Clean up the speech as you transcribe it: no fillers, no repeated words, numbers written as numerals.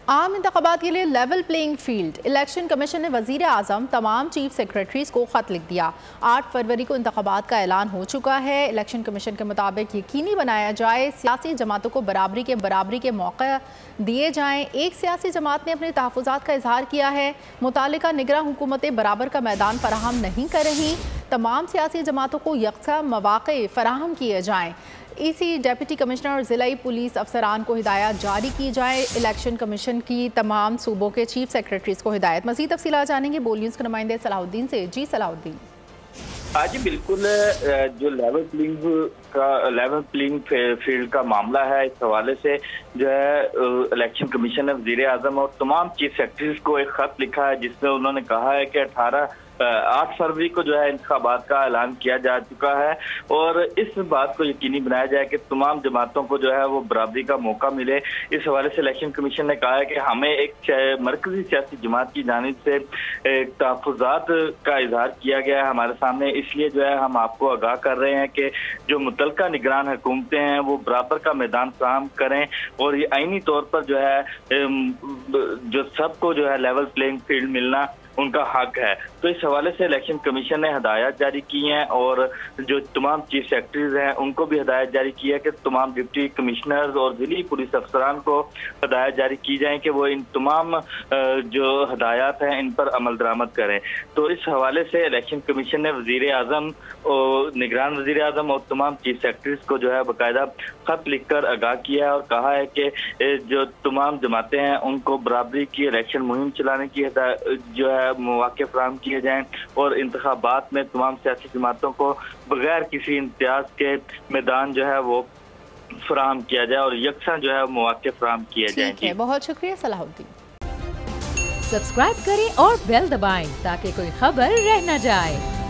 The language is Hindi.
आम इंतखाबात के लिए level playing field. Election commission ने वजीर आजम तमाम चीफ सेक्रेटरीज को खत लिख दिया। 8 फरवरी को इंतखाबात का ऐलान हो चुका है। इलेक्शन कमीशन के मुताबिक यकीनी बनाया जाए सियासी जमातों को बराबरी के मौके दिए जाएं। एक सियासी जमात ने अपने तहफ़्फ़ुज़ात का इजहार किया है। मुतालिका निगरां हुकूमतें बराबर का मैदान फराहम नहीं कर रही। तमाम सियासी जमातों को यकसा मौक़े फराहम किए जाएँ। ईसी, डिप्टी कमिश्नर और ज़िलाई पुलिस अफसरान को हिदायत जारी की जाए। इलेक्शन कमीशन की तमाम सूबों के चीफ सेक्रेटरीज को हिदायत। मज़ीद तफसीलात जानेंगे बोल न्यूज़ के नुमाइंदे सलाहुद्दीन से। जी सलाहुद्दीन। हाँ जी बिल्कुल, जो लेवल प्लेइंग फील्ड का मामला है, इस हवाले से जो है इलेक्शन कमीशन ने वजीर आजम और तमाम चीफ सेक्रेटरीज को एक खत लिखा है, जिसमें उन्होंने कहा है कि 8 फरवरी को जो है इंतखाबात का ऐलान किया जा चुका है और इस बात को यकीनी बनाया जाए कि तमाम जमातों को जो है वो बराबरी का मौका मिले। इस हवाले से इलेक्शन कमीशन ने कहा है कि हमें एक मरकजी सियासी जमात की जानिब से तहफ़्फ़ुज़ात का इजहार किया गया है हमारे सामने, इसलिए जो है हम आपको आगाह कर रहे हैं कि जो मुतलका निगरान हुकूमतें हैं वो बराबर का मैदान फराहम करें और ये आईनी तौर पर जो है जो सबको जो है लेवल प्लेइंग फील्ड मिलना उनका हक है। तो इस हवाले से इलेक्शन कमीशन ने हदायत जारी की हैं और जो तमाम चीफ सेक्रेटरीज हैं उनको भी हदायत जारी की है कि तमाम डिप्टी कमिश्नर्स और जिली पुलिस अफसरान को हदायत जारी की जाए कि वो इन तमाम जो हदायत हैं इन पर अमल दरामद करें। तो इस हवाले से इलेक्शन कमीशन ने वजीर आजम और निगरान वजीर आजम और तमाम चीफ सेक्रेटरीज को जो है बाकायदा खत लिखकर आगाह किया है और कहा है कि जो तमाम जमातें हैं उनको बराबरी की इलेक्शन मुहिम चलाने की जो है मौके फराहम किए जाएं और इंतखाबात में तमाम सियासी जमातों को बगैर किसी इम्तियाज के मैदान जो है वो फराहम किया जाए और यकसा जो है मौके फराहम किए जाएं। बहुत शुक्रिया सलाहुद्दीन। सब्सक्राइब करें और बेल दबाएं ताकि कोई खबर रह न जाए।